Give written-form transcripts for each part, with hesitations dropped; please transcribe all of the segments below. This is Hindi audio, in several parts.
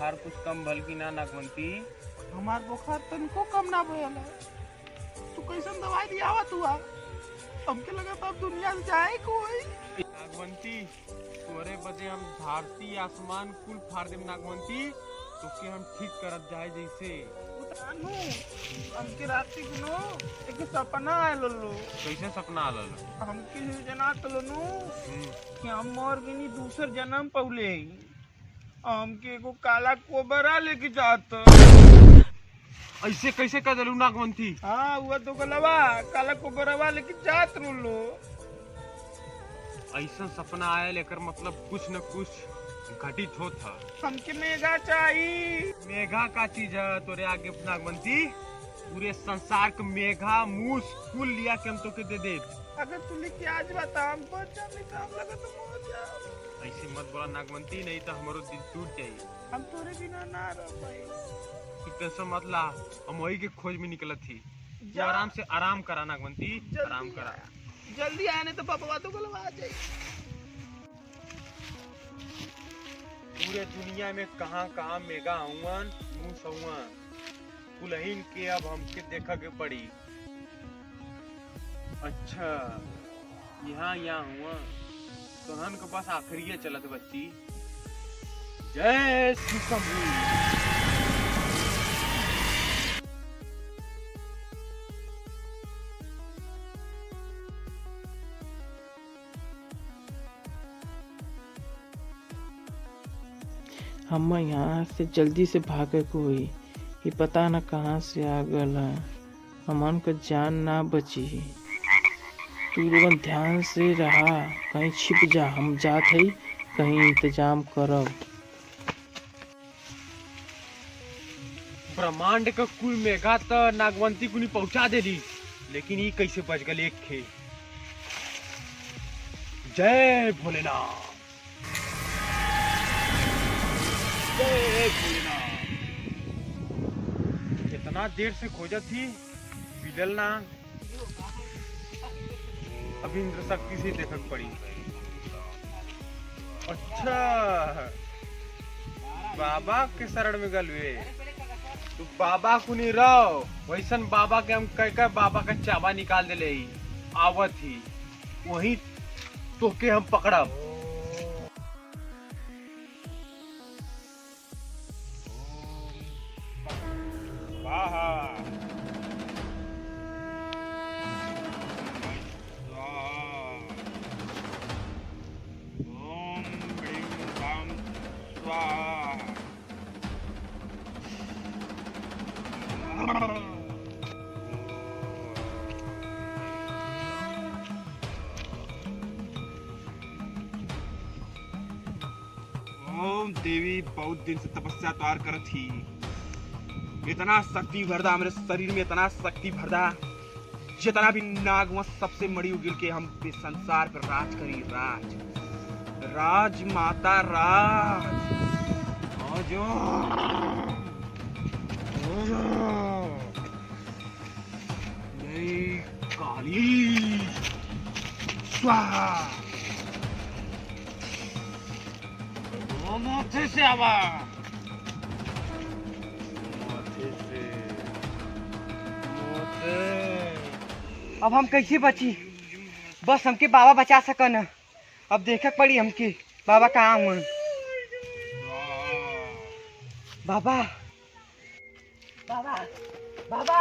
बुखार कुछ कम भल की ना नागवंती? हमार बुखार तनको कम ना भयल है। तू कैसन दवाई दिया हुआ तू आ? हमके लगा था अब दुनिया से जाए कोई। नागवंती तोरे बदे हम धरती आसमान कुल फाड़ देम नागवंती, तो के हम ठीक करत जाए जैसे। उतानू हमके राती को एक सपना आयल लो। कैसे सपना आलल? हमके जना तलनु कि हम मर गनी दूसर जन्म पौले। हमके एगो काला कोबरा लेके जात। ऐसे कैसे कर दिलू नागवंती? हाँ हुआ तो गलवा काला कोबरवा लेके जात लो। ऐसा सपना आया लेकर मतलब कुछ न कुछ घटित होता। हमके मेघा चाहिए। मेघा का चीज है तोरे आगे नागवंती? पूरे संसार के मेघा मूस कुल लिया के हम तो के दे दे। अगर तू लेके आज बता हम बच जाए काम लगा तो मर जाओ। ऐसे मत बोला नागवंती, नहीं तो हमारो दिल टूट जाये। हम तोरे बिना ना रह पाए। तू टेंशन मत ला, हम वही के खोज में निकलत थी। आराम से आराम करा नागवंती, आराम करा। जल्दी आने तो पापा तो गलवा आ जाए। पूरे दुनिया में कहाँ कहाँ मेगा हुआन मूस हुआन, कुलहीन के अब हमके देखा के पड़ी। अच्छा यहाँ हुआ तो हन के पास आखिरी चलत बच्ची। जय श्री शंभू। हम यहाँ से जल्दी से भागे कोई ये पता न कहाँ से आ गल है। हमन का जान ना बची। तू लोगन ध्यान से रहा, कहीं छिप जा। हम जात है कहीं इंतजाम करब। ब्रह्मांड का कुल मेघा तो नागवंती को नहीं पहुंचा देली, लेकिन ये कैसे बच गल एक खे। जय भोलेनाथ, जय भोलेनाथ। इतना देर से खोजत थी मिलल ना, अभी इंद्र शक्ति से देखक पड़ी। अच्छा बाबा के शरण में गलवे तो बाबा को नहीं रहो वैसन बाबा के हम कह बाबा का चाबा निकाल दे ले आवत ही वही तो के हम पकड़ब। ओम देवी बहुत दिन से तपस्या तैयार कर थी। इतना शक्ति भरदा मेरे शरीर में, इतना शक्ति भरदा जितना भी नागवंश सबसे मड़ी उगिल के हम पे संसार पर राज करी। राज राज माता राज आजो जय काली स्वाहा। माथे से आवा, माथे से अब हम कैसे बची? बस हमके बाबा बचा सकन। अब देखक पड़ी हमके बाबा कहाँ हुआ। बाबा बाबा बाबा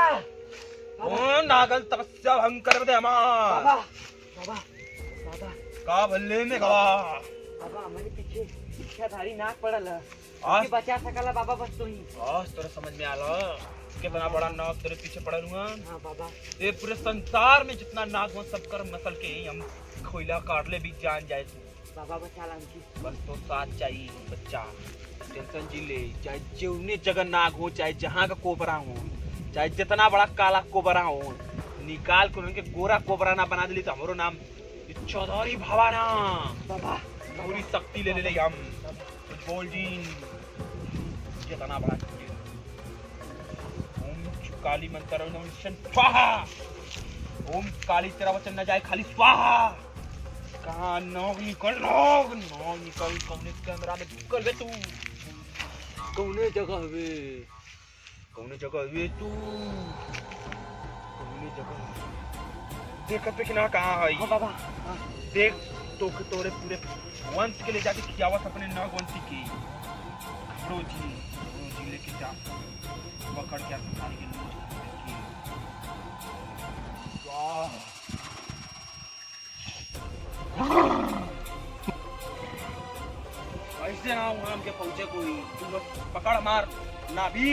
ओ नागल तपस्या भंग कर दे हमार। बाबा बाबा बाबा का भल्ले में गवा। बाबा हमारे पीछे इच्छाधारी नाग पड़ल है। आज बचा सकला बाबा बस तू ही। आज तोरा समझ में आला कितना बड़ा नाग तेरे पीछे पड़ल हुआ। हाँ बाबा ये पूरे संसार में जितना नाग हुआ सब कर नस्ल के ही हम खोइला काट ले भी जान जाए तू। बाबा बचा ला हमकी। बस तो साथ चाहिए बच्चा, टेंशन जी ले। चाहे जौने जगह नाग हो, चाहे जहाँ का कोबरा हो, चाहे जितना बड़ा काला कोबरा हो, निकाल कर उनके गोरा कोबरा ना बना दिली तो हमारो नाम चौधरी भवाना। बाबा पूरी शक्ति ले ले हम बोल जी जितना बड़ा। ओम काली मंत्र स्वाहा। ओम काली तेरा वचन न जाए खाली स्वाहा। कहाँ नौग निकल, नौग निकल कौन कैमरा में निकल बे तू। कौने जगह वे तू कौने जगह देखत पे कि ना कहाँ है हाँ बाबा देख तो तोरे पूरे वंश के ले जाके खियावत अपने नागवंशी की रोजी लेके जा पकड़ के सारी के नोच की वाह ऐसे ना वहां के पहुंचे कोई तू बस पकड़ मार ना भी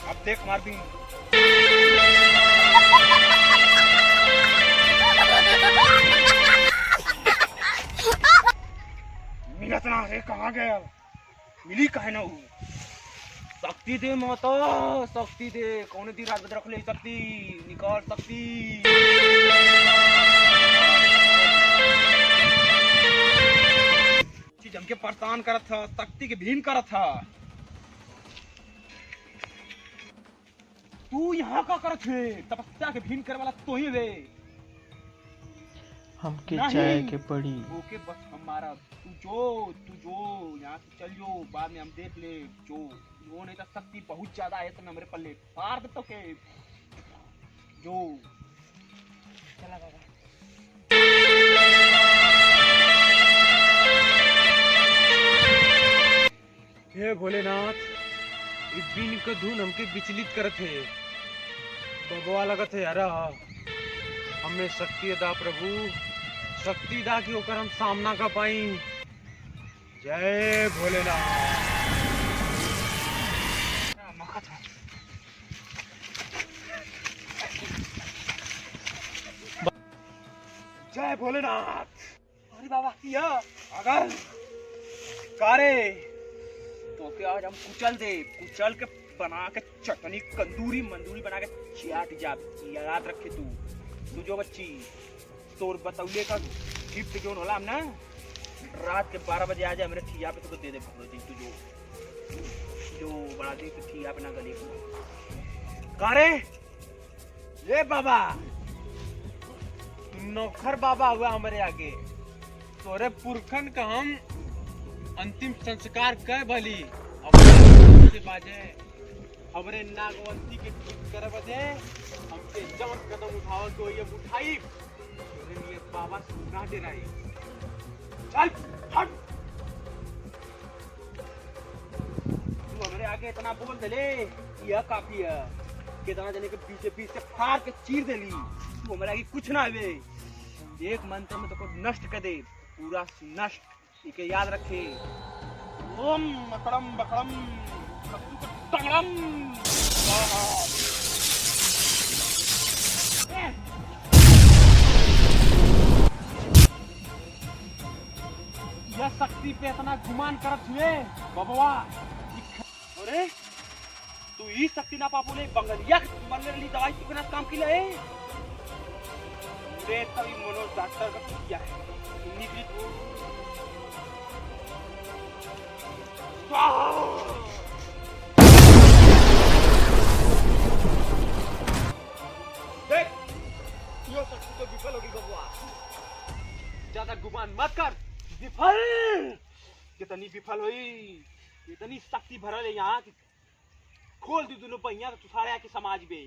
अब देख मार भी मिलत ना रे कहाँ गया मिली काहे ना हूँ शक्ति दे माता शक्ति दे कौन दी रात रख ले शक्ति निकाल शक्ति चीज हमके परेशान करत था शक्ति के भीन करत था तू यहाँ का करत है तपस्या के भीन करे वाला तो ही वे हमके जाए के पड़ी। ओके बस हमारा तू जो यहाँ से चल जो बाद में हम देख ले जो वो नहीं तो शक्ति बहुत ज्यादा है तो मेरे पल्ले मार दे तो के जो चला बाबा हे भोलेनाथ इस बीन का धुन हमके विचलित करत है बबवा लगत है अरे हमें शक्ति दा प्रभु शक्ति दा की होकर हम सामना कर पाई जय भोलेनाथ जय भोलेनाथ अरे बाबा या अगर कारे तो क्या आज हम कुचल के बना के चटनी कंदूरी मंदूरी बना के चाट जा याद रखे तू जो बच्ची तोर बतौले का गिफ्ट जो होला हम ना रात के 12 बजे आ जाए मेरे ठिया पे तो दे दे भगवती तू जो बड़ा दी तो ठिया पे ना गली कारे ये बाबा नौकर बाबा हुआ हमारे आगे तोरे पुरखन का हम अंतिम संस्कार कर भली अब से बाजे हमरे नागवंती के ठीक करे बजे हमके जवन कदम उठाओ तो ये उठाई तोरे लिए बाबा सुना दे रही चल हट तू हमारे आगे इतना बोल दे यह काफी है कितना जने के बीच से फाड़ के चीर दे ली तू हमारे आगे कुछ ना आवे एक मंत्र में तो को नष्ट कर दे पूरा नष्ट इके याद रखे ओम मकड़म बकड़म तंगड़म यह शक्ति पे इतना गुमान करत हुए बबवा अरे तू ही शक्ति ना पापोले बंगलिया मरने वाली दवाई तू के काम की ले रे तभी मनोज डॉक्टर का किया है निगरी देख यो शक्ति तो विफल होगी बबुआ ज्यादा गुमान मत कर विफल कितनी विफल हुई इतनी शक्ति भरल है यहाँ की खोल दी दोनों पहिया तो सारे आके समाज में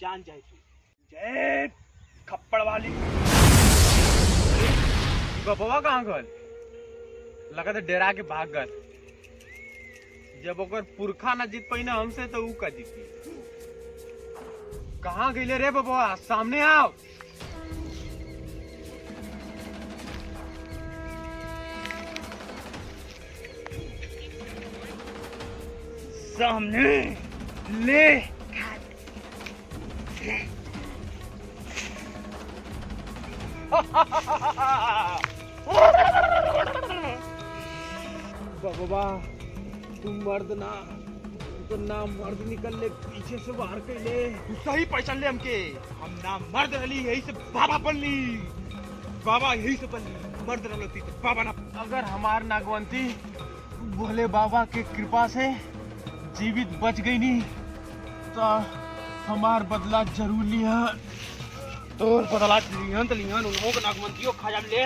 जान जाए तू जय खप्पड़ वाली बबुआ कहाँ गल लगा तो डेरा के भाग गल जब ओकर पुरखा ना जीत पाई ना हमसे तो ऊ का जीती कहाँ गईले रे बबुआ सामने आओ सामने ले बबुआ तुम मर्द ना तो ना मर्द निकल ले पीछे से बाहर कर ले तू सही पहचान ले हमके हम ना मर्द रही यही से बाबा बन ली बाबा यही से बन ली मर्द रहती तो बाबा ना अगर हमार नागवंती भोले बाबा के कृपा से जीवित बच गई नहीं तो हमार बदला जरूर लिया तोर बदला लिहन तो लिहन उन्हों के नागमंतियों खा जाम ले